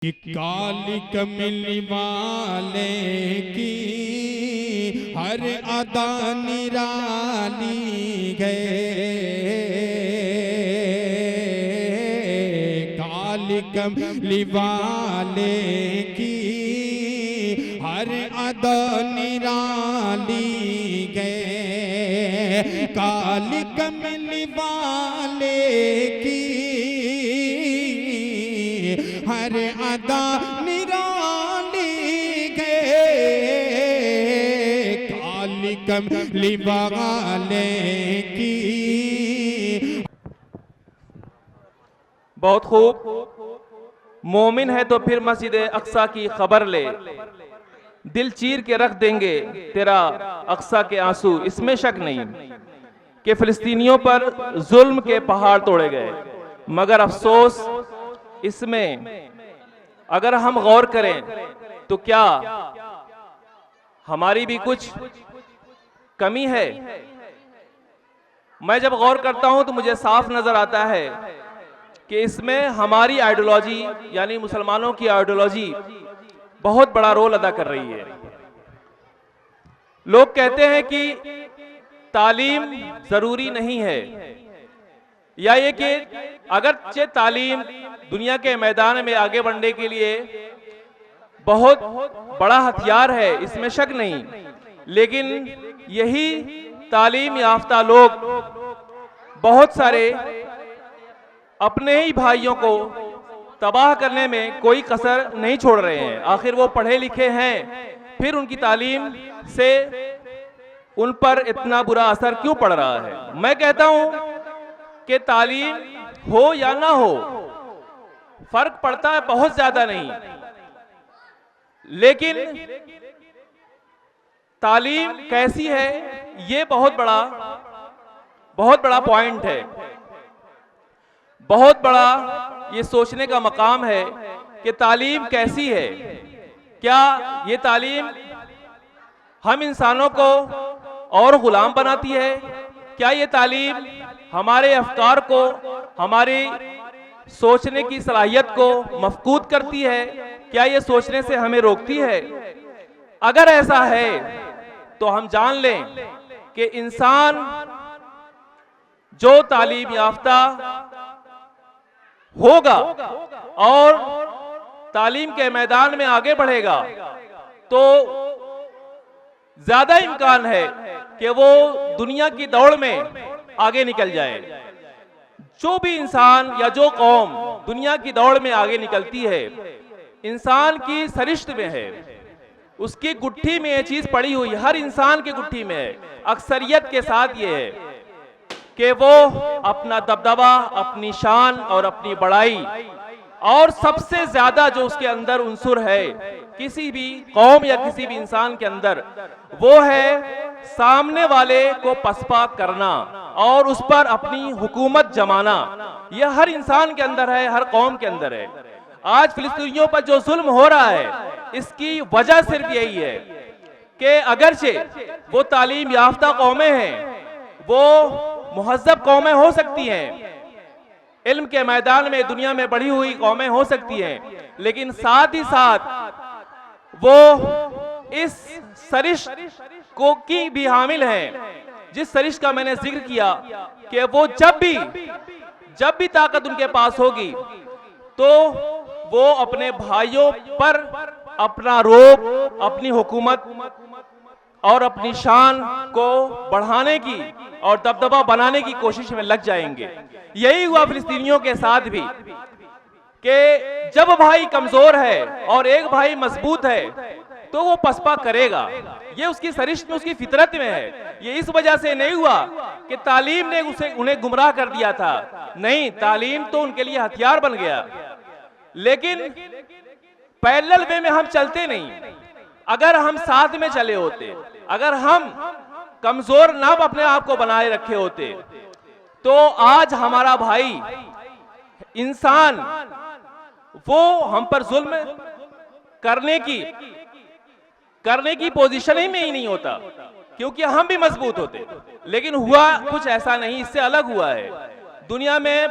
कि काली कमली वाले की हर अदा निराली गए, काली कमली वाले की हर अदा निराली गए, काली कमली वाले की हर अदा निराली गए, काली कमली वाले की। बहुत खूब। मोमिन है तो फिर मस्जिद अक्सा की खबर ले, दिल चीर के रख देंगे तेरा अक्सा के आंसू। इसमें शक नहीं कि फिलिस्तीनियों पर जुल्म के पहाड़ तोड़े गए, मगर अफसोस इसमें अगर हम गौर करें तो क्या हमारी भी कुछ कमी है? मैं जब गौर करता हूं तो मुझे साफ नजर आता है कि इसमें हमारी आइडियोलॉजी यानी मुसलमानों की आइडियोलॉजी बहुत बड़ा रोल अदा कर रही है। लोग कहते हैं कि तालीम जरूरी नहीं है, या ये कि अगरचे तालीम दुनिया के मैदान में आगे बढ़ने के लिए बहुत बड़ा हथियार है, इसमें शक नहीं, लेकिन यही तालीम याफ्ता लोग बहुत सारे अपने ही भाइयों को तबाह करने में कोई कसर नहीं छोड़ रहे हैं। आखिर वो पढ़े लिखे हैं, फिर उनकी तालीम से उन पर इतना बुरा असर क्यों पड़ रहा है? मैं कहता हूं कि तालीम हो या ना हो फर्क पड़ता है बहुत ज्यादा नहीं, लेकिन तालीम कैसी है ये बहुत बड़ा पॉइंट है, बहुत बड़ा ये सोचने का मकाम है कि तालीम कैसी है। क्या ये तालीम हम इंसानों को और गुलाम बनाती है? क्या ये तालीम हमारे अफकार को, हमारी सोचने की सलाहियत को मफकूद करती है? क्या ये सोचने से हमें रोकती है? अगर ऐसा है तो हम जान लें कि इंसान जो तालीम याफ्ता होगा और तालीम के मैदान में आगे बढ़ेगा तो ज्यादा इम्कान है कि वो दुनिया की दौड़ में आगे निकल जाए। जो भी इंसान या जो कौम दुनिया की दौड़ में आगे निकलती है, इंसान की सरिश्त में है, उसकी गुट्ठी में ये चीज पड़ी हुई, हर इंसान की गुट्ठी में है, अक्सरियत के साथ ये है कि वो अपना दबदबा, अपनी शान और अपनी बड़ाई, और सबसे ज्यादा जो उसके अंदर उंसुर है किसी भी कौम या किसी भी इंसान के अंदर, वो है सामने वाले को पसपा करना और उस पर अपनी हुकूमत जमाना। यह हर इंसान के अंदर है, हर कौम के अंदर है। आज फिलिस्तीनियों पर जो जुल्म हो रहा है, इसकी वजह सिर्फ यही है कि अगरचे वो तालीम याफ्ता कौमें हैं, वो मुहज़्ज़ब कौमें हो सकती हैं, इल्म के मैदान में दुनिया में बढ़ी हुई कौमें हो सकती हैं, लेकिन साथ ही साथ वो इस सरिश को की भी हामिल हैं, जिस सरिश का मैंने जिक्र किया कि वो जब भी ताकत उनके पास होगी तो वो अपने भाइयों पर अपना रोब, अपनी हुकूमत और अपनी शान को बढ़ाने की और दबदबा बनाने की कोशिश में लग जाएंगे। यही हुआ फिलिस्तीनियों के साथ भी कि जब भाई कमजोर है और एक भाई मजबूत है तो वो पसपा करेगा। ये उसकी सरिश्त में, उसकी फितरत में है। ये इस वजह से नहीं हुआ कि तालीम ने उन्हें गुमराह कर दिया था, नहीं, तालीम तो उनके लिए हथियार बन गया, लेकिन पैरेलल वे में हम चलते नहीं। अगर हम साथ में चले होते, अगर हम कमजोर ना अपने आप को बनाए रखे होते, तो आज हमारा भाई इंसान वो हम पर जुल्म करने की पोजीशन ही में ही नहीं होता, क्योंकि हम भी मजबूत होते। लेकिन हुआ कुछ ऐसा नहीं, इससे अलग हुआ है। दुनिया में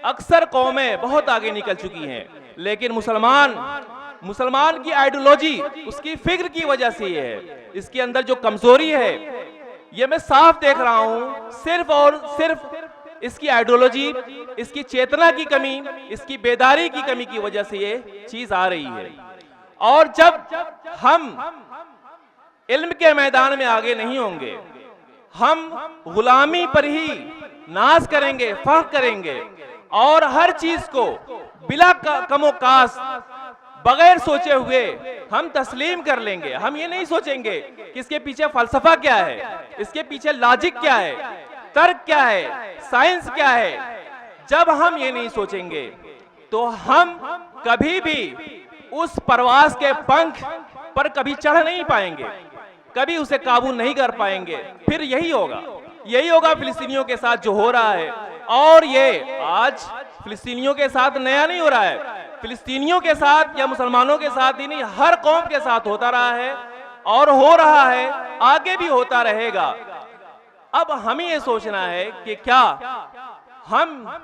अक्सर कौमें बहुत आगे निकल चुकी हैं, लेकिन मुसलमान की आइडियोलॉजी, उसकी फिक्र की वजह से ये है। इसके अंदर जो कमजोरी है ये मैं साफ देख रहा हूं, सिर्फ और सिर्फ इसकी आइडियोलॉजी, इसकी चेतना की कमी, इसकी बेदारी की कमी की वजह से ये चीज आ रही है। और जब हम इल्म के मैदान में आगे नहीं होंगे, हम गुलामी पर ही नाज करेंगे, फख्र करेंगे और हर चीज को बिला कमो कास, बगैर सोचे हुए हम तस्लीम कर लेंगे। हम ये नहीं सोचेंगे कि इसके पीछे फलसफा क्या है, इसके पीछे लॉजिक क्या है, तर्क क्या है, साइंस क्या है। जब हम ये नहीं सोचेंगे तो हम कभी भी उस परवाज के पंख पर कभी चढ़ नहीं पाएंगे, कभी उसे काबू नहीं कर पाएंगे। फिर यही होगा फिलिस्तीनियों के साथ जो हो रहा है। और ये आज फिलिस्तीनियों के साथ नया नहीं हो रहा है, फिलिस्तीनियों के साथ या मुसलमानों के साथ ही नहीं, हर कौम के साथ होता रहा है और हो रहा है, आगे भी होता रहेगा। अब हमें ये सोचना है कि क्या हम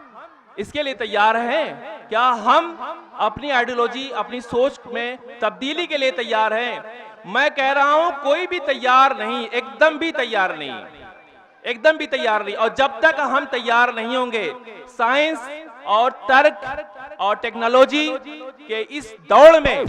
इसके लिए तैयार हैं, क्या हम अपनी आइडियोलॉजी, अपनी सोच में तब्दीली के लिए तैयार हैं। मैं कह रहा हूं कोई भी तैयार नहीं, एकदम भी तैयार नहीं, एकदम भी तैयार नहीं। और जब तक हम तैयार नहीं होंगे साइंस और तर्क और टेक्नोलॉजी के इस दौड़ में,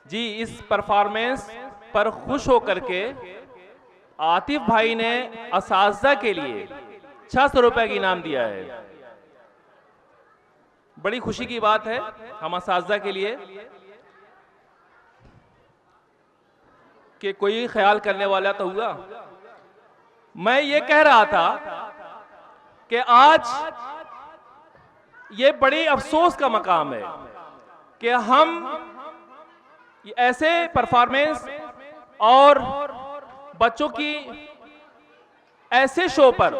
जी इस परफॉर्मेंस पर खुश होकर के आतिफ भाई ने असातिज़ा के लिए 600 रुपए की इनाम दिया है। बड़ी खुशी की बात है हम असातिज़ा के लिए कि कोई ख्याल करने वाला तो हुआ। मैं ये कह रहा था कि आज ये बड़ी अफसोस का मकाम है कि हम ऐसे परफॉर्मेंस और बच्चों की ऐसे शो पर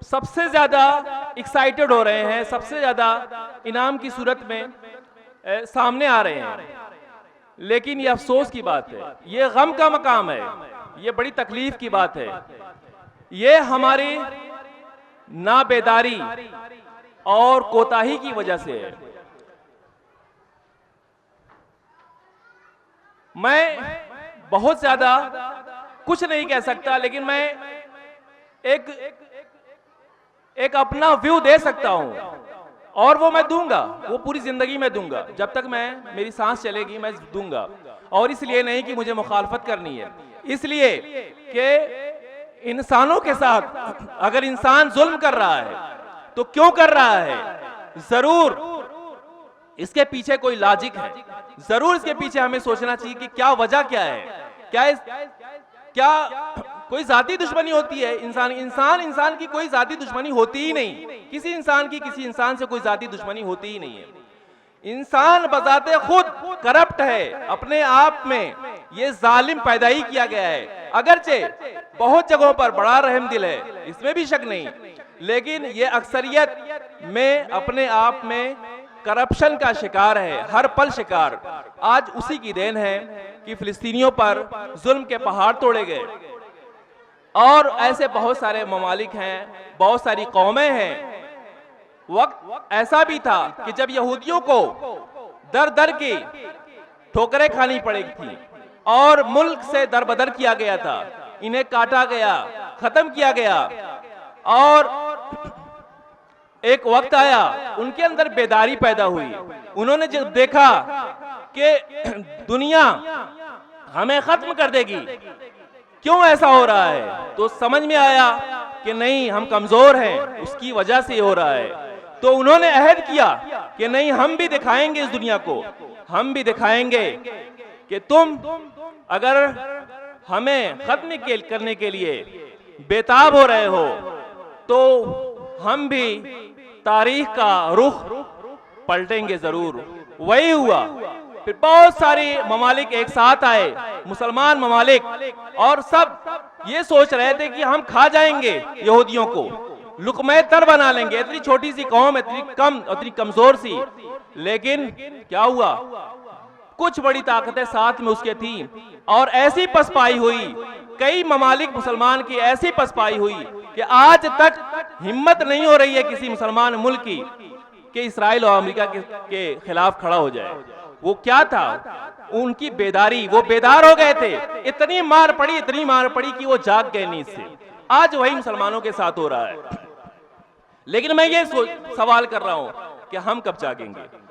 सबसे ज्यादा एक्साइटेड हो रहे हैं, सबसे ज्यादा इनाम की सूरत में सामने आ रहे हैं। लेकिन ये अफसोस की बात है, ये गम का मकाम है, ये बड़ी तकलीफ की बात है। ये हमारी नाबेदारी और कोताही की वजह से है। मैं बहुत ज्यादा कुछ नहीं कह सकता, लेकिन मैं एक अपना व्यू दे सकता हूं और वो मैं दूंगा, वो पूरी जिंदगी में दूंगा, जब तक मेरी सांस चलेगी मैं दूंगा। और इसलिए नहीं कि मुझे मुखालफत करनी है, इसलिए कि इंसानों के साथ अगर इंसान जुल्म कर रहा है तो क्यों कर रहा है, जरूर इसके पीछे कोई लॉजिक है, जरूर इसके पीछे हमें सोचना चाहिए कि क्या वजह क्या है, क्या कोई जाती दुश्मनी होती है। इंसान की कोई जाती दुश्मनी होती ही नहीं, किसी इंसान की किसी इंसान से कोई जाती दुश्मनी होती ही नहीं है। इंसान बजाते खुद करप्ट है, अपने आप में ये जालिम पैदा ही किया गया है। अगरचे बहुत जगहों पर बड़ा रहम दिल है, इसमें भी शक नहीं, लेकिन ये अक्सरियत में अपने आप में करप्शन का शिकार है, हर पल शिकार। आज उसी की देन है कि फिलिस्तीनियों पर जुल्म के पहाड़ तोड़े गए। और ऐसे बहुत सारे ममालिक हैं, बहुत सारी कौमें हैं। वक्त ऐसा भी था कि जब यहूदियों को दर दर की ठोकरें खानी पड़ी थी और मुल्क से दरबदर किया गया था, इन्हें काटा गया, खत्म किया गया। और एक वक्त आया उनके अंदर बेदारी पैदा हुई, उन्होंने जब देखा कि दुनिया हमें खत्म कर देगी, क्यों ऐसा हो रहा है, तो समझ में आया कि नहीं, हम कमजोर हैं, उसकी वजह से हो रहा है। तो उन्होंने अहद किया कि नहीं, हम भी दिखाएंगे इस दुनिया को, हम भी दिखाएंगे कि तुम अगर हमें खत्म करने के लिए बेताब हो रहे हो तो हम भी तारीख का रुख पलटेंगे जरूर। वही हुआ, फिर बहुत सारे ममालिक एक साथ आए, मुसलमान ममालिक, और सब ये सोच रहे थे कि हम खा जाएंगे यहूदियों को, लुक़मे तर बना लेंगे। इतनी छोटी सी कौम, इतनी कमजोर सी, लेकिन क्या हुआ, कुछ बड़ी ताकतें साथ में उसके थी और ऐसी पसपाई हुई कई ममालिक मुसलमान की ऐसी पसपाई हुई कि आज तक हिम्मत नहीं हो रही है किसी मुसलमान मुल्क की कि इसराइल और अमेरिका के खिलाफ खड़ा हो जाए। वो क्या था? उनकी बेदारी, वो बेदार हो गए थे। इतनी मार पड़ी कि वो जाग गए नींद से। आज वही मुसलमानों के साथ हो रहा है। लेकिन मैं ये सवाल कर रहा हूं कि हम कब जागेंगे?